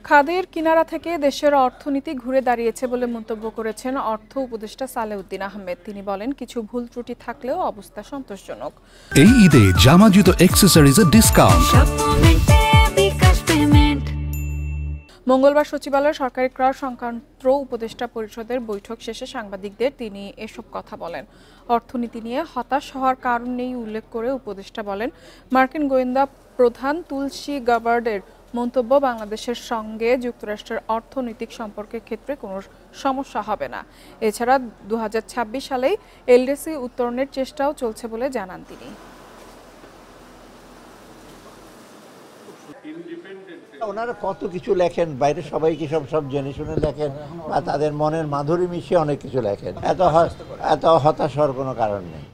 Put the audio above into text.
খাদের কিনারা থেকে দেশের অর্থনীতি ঘুরে দাঁড়িয়েছে বলে মন্তব্য করেছেন অর্থ উপদেষ্টা সালেউদ্দিন আহমেদ। তিনি বলেন, কিছু ভুল ত্রুটি থাকলেও অবস্থা সন্তোষজনক। এই ঈদে জামা জুতো অ্যাক্সেসরিজের ডিসকাউন্ট। মঙ্গলবার সচিবালয়ে সরকারি ক্রয় সংক্রান্ত উপদেষ্টা পরিষদের বৈঠক শেষে সাংবাদিকদের তিনি এসব কথা বলেন। অর্থনীতি নিয়ে হতাশ হওয়ার কারণ নেই উল্লেখ করে উপদেষ্টা বলেন, মার্কিন গোয়েন্দা প্রধান তুলসী গাবার্ডের মন্তব্য বাংলাদেশের সঙ্গে যুক্তরাষ্ট্রের অর্থনৈতিক সম্পর্কের ক্ষেত্রে কোনো সমস্যা হবে না। এছাড়া 2026 সালেই এলডিসি উত্তরণের চেষ্টাও চলছে বলে জানান তিনি। ওনারা কত কিছু লেখেন, বাইরে সবাই কি সব জেনে শুনে লেখেন বা তাদের মনের মাধুরী মিশিয়ে অনেক কিছু লেখেন। এত হতাশ হওয়ার কোনো কারণ নেই।